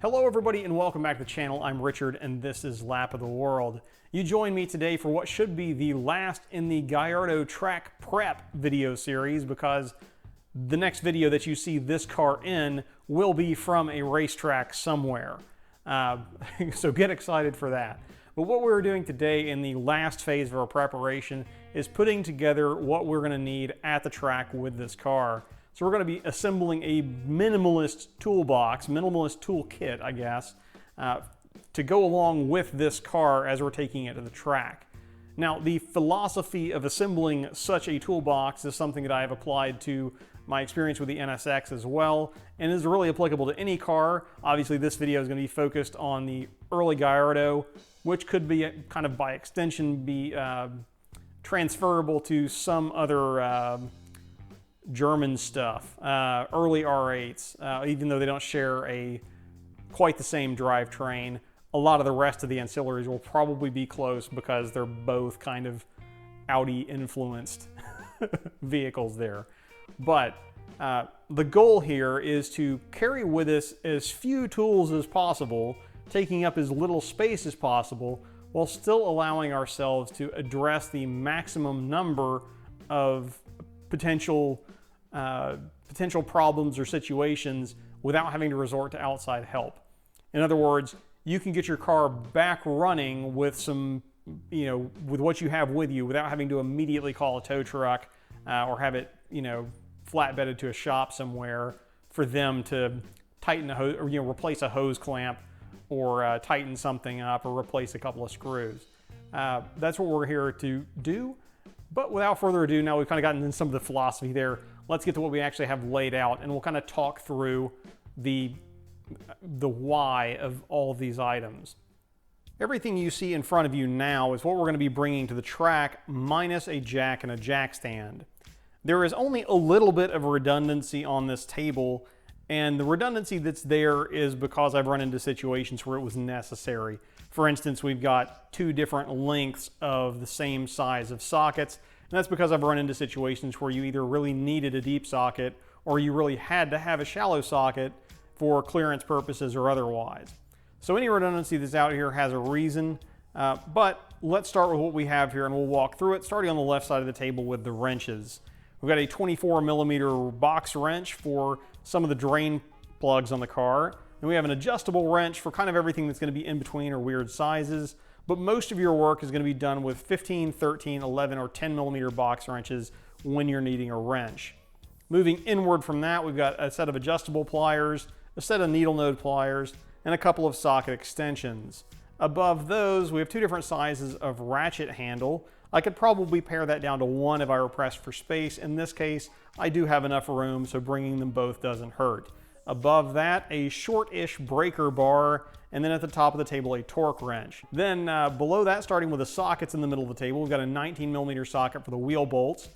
Hello everybody and welcome back to the channel. I'm Richard and this is Lap of the World. You join me today for what should be the last in the Gallardo track prep video series, because the next video that you see this car in will be from a racetrack somewhere. So get excited for that. But what we're doing today in the last phase of our preparation is putting together what we're going to need at the track with this car. So we're going to be assembling a minimalist toolbox, minimalist toolkit, I guess, to go along with this car as we're taking it to the track. Now, the philosophy of assembling such a toolbox is something that I have applied to my experience with the NSX as well, and is really applicable to any car. Obviously, this video is going to be focused on the early Gallardo, which could be kind of by extension be transferable to some other German stuff, early R8s, even though they don't share quite the same drivetrain. A lot of the rest of the ancillaries will probably be close because they're both kind of Audi influenced vehicles there. But the goal here is to carry with us as few tools as possible, taking up as little space as possible, while still allowing ourselves to address the maximum number of potential problems or situations without having to resort to outside help. In other words, you can get your car back running with some, with what you have with you without having to immediately call a tow truck or have it, flatbedded to a shop somewhere for them to tighten a hose or, replace a hose clamp or tighten something up or replace a couple of screws. That's what we're here to do. But without further ado, now we've kind of gotten into some of the philosophy there, let's get to what we actually have laid out, and we'll kind of talk through the why of all of these items. Everything you see in front of you now is what we're going to be bringing to the track, minus a jack and a jack stand. There is only a little bit of redundancy on this table, and the redundancy that's there is because I've run into situations where it was necessary. For instance, we've got two different lengths of the same size of sockets, and that's because I've run into situations where you either really needed a deep socket or you really had to have a shallow socket for clearance purposes or otherwise. So any redundancy that's out here has a reason, but let's start with what we have here and we'll walk through it, starting on the left side of the table with the wrenches. We've got a 24mm box wrench for some of the drain plugs on the car. And we have an adjustable wrench for kind of everything that's going to be in between or weird sizes. But most of your work is going to be done with 15, 13, 11, or 10mm box wrenches when you're needing a wrench. Moving inward from that, we've got a set of adjustable pliers, a set of needle node pliers, and a couple of socket extensions. Above those, we have two different sizes of ratchet handle. I could probably pare that down to one if I were pressed for space. In this case, I do have enough room, so bringing them both doesn't hurt. Above that, a short-ish breaker bar, and then at the top of the table, a torque wrench. Then below that, starting with the sockets in the middle of the table, we've got a 19mm socket for the wheel bolts.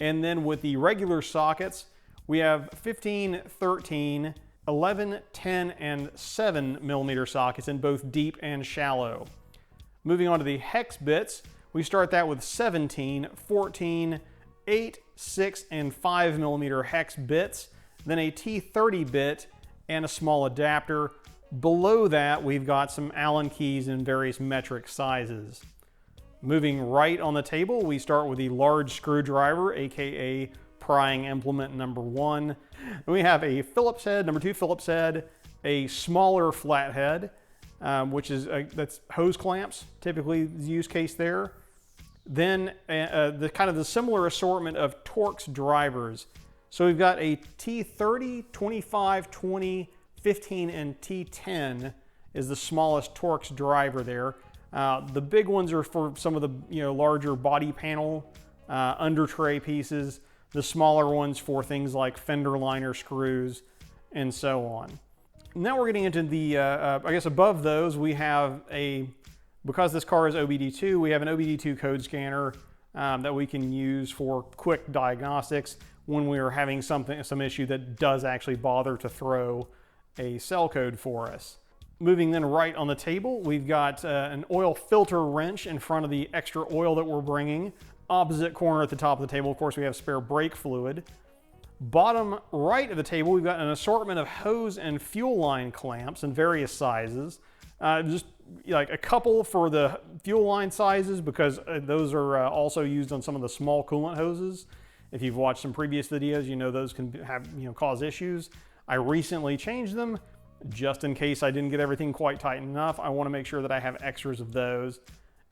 And then with the regular sockets, we have 15, 13, 11, 10, and 7mm sockets in both deep and shallow. Moving on to the hex bits, we start that with 17, 14, 8, 6, and 5mm hex bits, then a T30 bit and a small adapter. Below that, we've got some Allen keys in various metric sizes. Moving right on the table, we start with the large screwdriver, aka prying implement number 1. We have a Phillips head, number 2 Phillips head, a smaller flathead, which is that's hose clamps, typically the use case there. Then the kind of the similar assortment of Torx drivers. So we've got a T30, 25, 20, 15, and T10 is the smallest Torx driver there. The big ones are for some of the larger body panel under tray pieces. The smaller ones for things like fender liner screws and so on. Now we're getting into the, I guess above those we have because this car is OBD2, we have an OBD2 code scanner that we can use for quick diagnostics when we are having some issue that does actually bother to throw a cell code for us. Moving then right on the table, we've got an oil filter wrench in front of the extra oil that we're bringing. Opposite corner at the top of the table, of course, we have spare brake fluid. Bottom right of the table, we've got an assortment of hose and fuel line clamps in various sizes. Just like a couple for the fuel line sizes, because those are also used on some of the small coolant hoses. If you've watched some previous videos, you know those can have, cause issues. I recently changed them just in case I didn't get everything quite tight enough. I want to make sure that I have extras of those.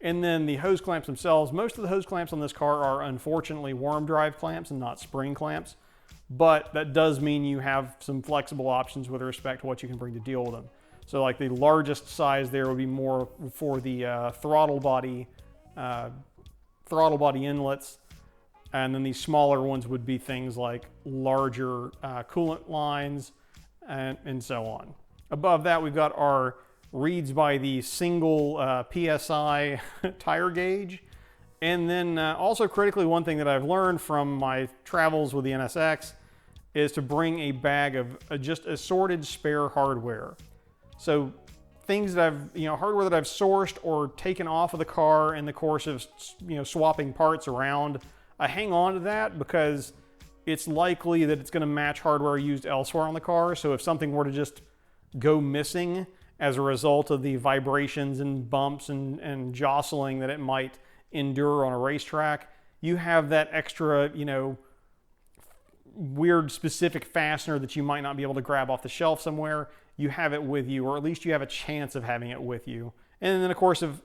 And then the hose clamps themselves, most of the hose clamps on this car are unfortunately worm drive clamps and not spring clamps. But that does mean you have some flexible options with respect to what you can bring to deal with them. So like the largest size there would be more for the throttle body inlets. And then these smaller ones would be things like larger coolant lines and so on. Above that, we've got our reads by the single PSI tire gauge. And then also critically, one thing that I've learned from my travels with the NSX is to bring a bag of just assorted spare hardware. So things that hardware that I've sourced or taken off of the car in the course of, swapping parts around, I hang on to that because it's likely that it's going to match hardware used elsewhere on the car. So if something were to just go missing as a result of the vibrations and bumps and jostling that it might endure on a racetrack, you have that extra, weird specific fastener that you might not be able to grab off the shelf somewhere. You have it with you, or at least you have a chance of having it with you. And then of course, if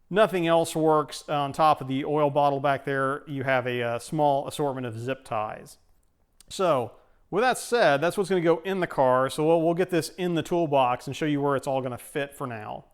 nothing else works, on top of the oil bottle back there, you have a small assortment of zip ties. So with that said, that's what's going to go in the car. So we'll get this in the toolbox and show you where it's all going to fit for now.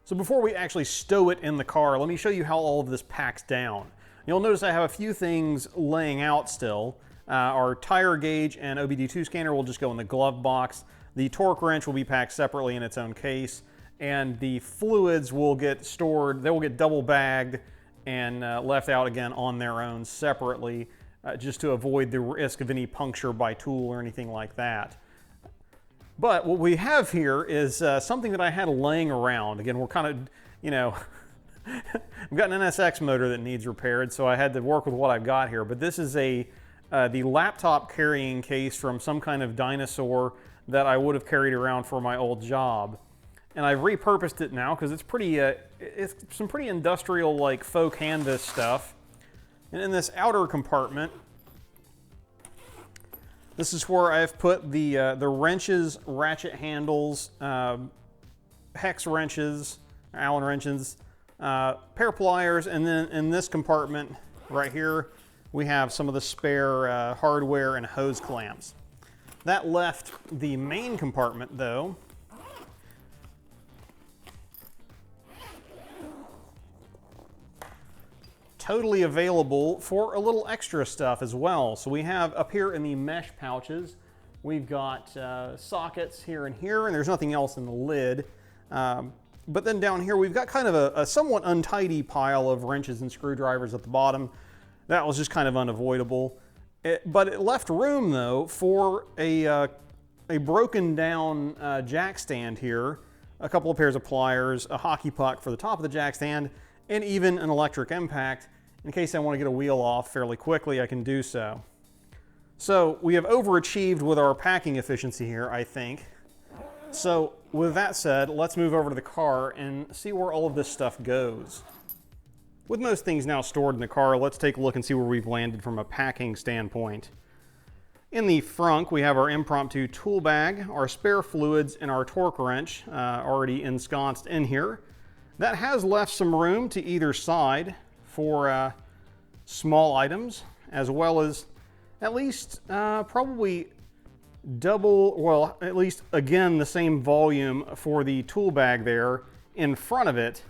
So before we actually stow it in the car, let me show you how all of this packs down. You'll notice I have a few things laying out still. Our tire gauge and OBD2 scanner will just go in the glove box. The torque wrench will be packed separately in its own case. And the fluids will get stored, they will get double bagged and left out again on their own separately, just to avoid the risk of any puncture by tool or anything like that. But what we have here is something that I had laying around. Again, we're kind of, I've got an NSX motor that needs repaired, so I had to work with what I've got here. But this is the laptop carrying case from some kind of dinosaur that I would have carried around for my old job. And I've repurposed it now because it's pretty, it's some pretty industrial, like faux canvas stuff. And in this outer compartment, this is where I've put the wrenches, ratchet handles, hex wrenches, Allen wrenches, pair pliers, and then in this compartment right here, we have some of the spare hardware and hose clamps. That left the main compartment though. Totally available for a little extra stuff as well. So we have up here in the mesh pouches, we've got sockets here and here, and there's nothing else in the lid. But then down here, we've got kind of a somewhat untidy pile of wrenches and screwdrivers at the bottom. That was just kind of unavoidable. But it left room though for a broken down jack stand here, a couple of pairs of pliers, a hockey puck for the top of the jack stand, and even an electric impact. In case I want to get a wheel off fairly quickly, I can do so. So we have overachieved with our packing efficiency here, I think. So with that said, let's move over to the car and see where all of this stuff goes. With most things now stored in the car, let's take a look and see where we've landed from a packing standpoint. In the frunk, we have our impromptu tool bag, our spare fluids, and our torque wrench already ensconced in here. That has left some room to either side for small items, as well as at least probably double, well, at least again the same volume for the tool bag there in front of it,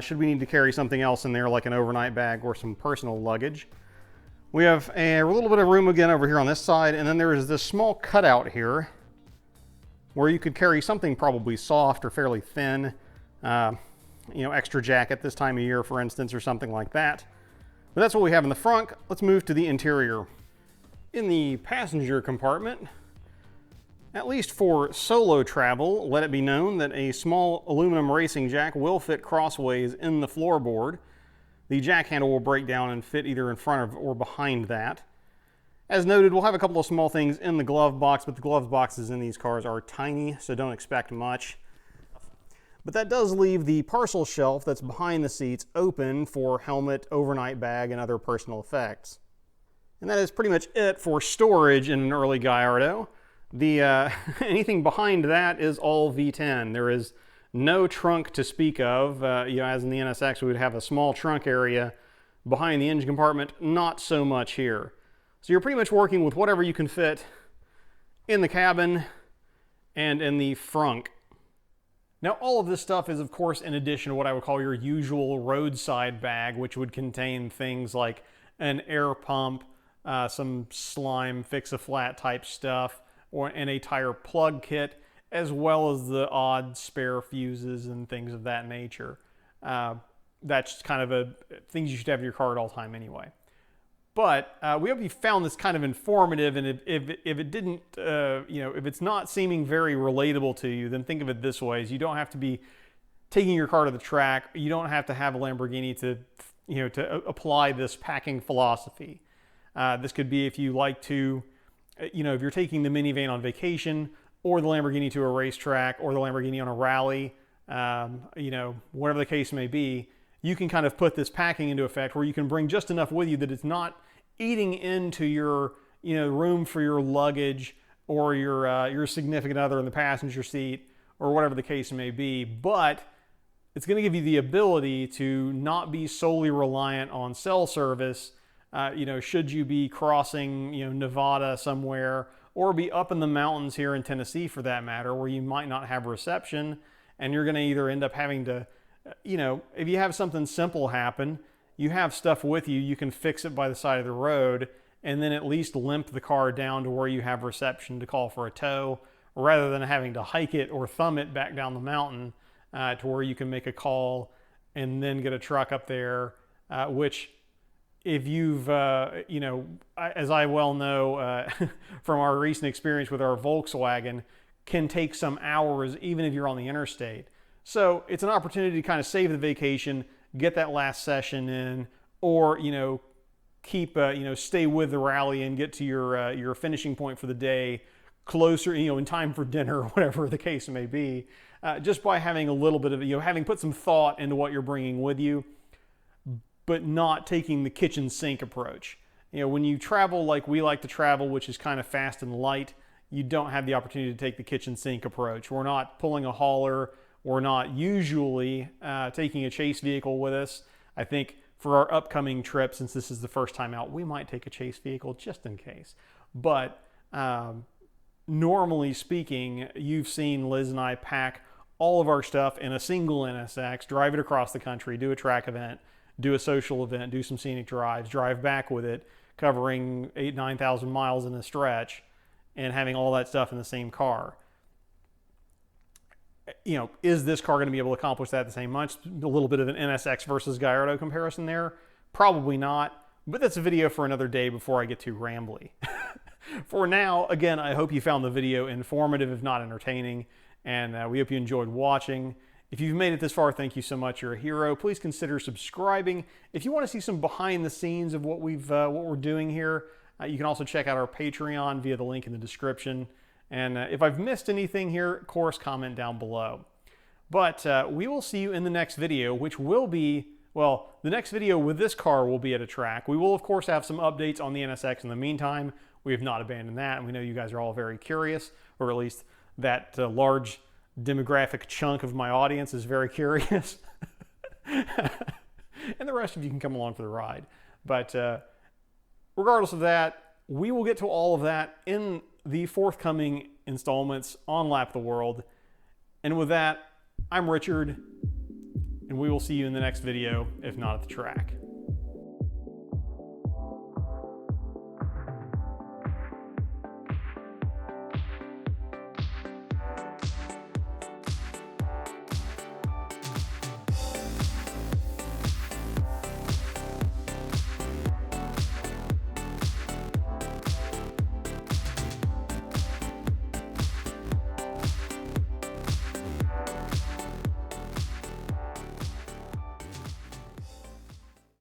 should we need to carry something else in there like an overnight bag or some personal luggage. We have a little bit of room again over here on this side, and then there is this small cutout here where you could carry something probably soft or fairly thin. Extra jacket this time of year, for instance, or something like that. But that's what we have in the front. Let's move to the interior. In the passenger compartment, at least for solo travel, let it be known that a small aluminum racing jack will fit crossways in the floorboard. The jack handle will break down and fit either in front of or behind that. As noted, we'll have a couple of small things in the glove box, but the glove boxes in these cars are tiny, so don't expect much. But that does leave the parcel shelf that's behind the seats open for helmet, overnight bag, and other personal effects. And that is pretty much it for storage in an early Gallardo. Anything behind that is all V10. There is no trunk to speak of. As in the NSX, we would have a small trunk area behind the engine compartment, not so much here. So you're pretty much working with whatever you can fit in the cabin and in the frunk. Now, all of this stuff is, of course, in addition to what I would call your usual roadside bag, which would contain things like an air pump, some slime fix-a-flat type stuff, and a tire plug kit, as well as the odd spare fuses and things of that nature. That's kind of things you should have in your car at all time anyway. But we hope you found this kind of informative, and if it didn't, if it's not seeming very relatable to you, then think of it this way: is you don't have to be taking your car to the track. You don't have to have a Lamborghini to apply this packing philosophy. This could be if you like to, if you're taking the minivan on vacation, or the Lamborghini to a racetrack, or the Lamborghini on a rally, whatever the case may be. You can kind of put this packing into effect where you can bring just enough with you that it's not eating into your room for your luggage or your significant other in the passenger seat or whatever the case may be, but it's going to give you the ability to not be solely reliant on cell service. Should you be crossing Nevada somewhere, or be up in the mountains here in Tennessee for that matter, where you might not have reception, and you're going to either end up having to if you have something simple happen, you have stuff with you, you can fix it by the side of the road and then at least limp the car down to where you have reception to call for a tow, rather than having to hike it or thumb it back down the mountain to where you can make a call and then get a truck up there, which if you've, as I well know from our recent experience with our Volkswagen, can take some hours even if you're on the interstate. So it's an opportunity to kind of save the vacation, get that last session in, or keep stay with the rally and get to your finishing point for the day closer, in time for dinner or whatever the case may be, just by having a little bit of having put some thought into what you're bringing with you, but not taking the kitchen sink approach. When you travel like we like to travel, which is kind of fast and light, you don't have the opportunity to take the kitchen sink approach. We're not pulling a hauler. We're not usually taking a chase vehicle with us. I think for our upcoming trip, since this is the first time out, we might take a chase vehicle just in case. But normally speaking, you've seen Liz and I pack all of our stuff in a single NSX, drive it across the country, do a track event, do a social event, do some scenic drives, drive back with it, covering 8,000–9,000 miles in a stretch, and having all that stuff in the same car. Is this car going to be able to accomplish that the same much? A little bit of an NSX versus Gallardo comparison there? Probably not, but that's a video for another day before I get too rambly. For now, again, I hope you found the video informative, if not entertaining, and we hope you enjoyed watching. If you've made it this far, thank you so much. You're a hero. Please consider subscribing. If you want to see some behind the scenes of what we're doing here, you can also check out our Patreon via the link in the description. And if I've missed anything here, of course, comment down below. But we will see you in the next video, which will be, well, the next video with this car will be at a track. We will, of course, have some updates on the NSX in the meantime. We have not abandoned that, and we know you guys are all very curious, or at least that large demographic chunk of my audience is very curious. And the rest of you can come along for the ride. But regardless of that, we will get to all of that in the forthcoming installments on Lap the World. And with that, I'm Richard, and we will see you in the next video, if not at the track.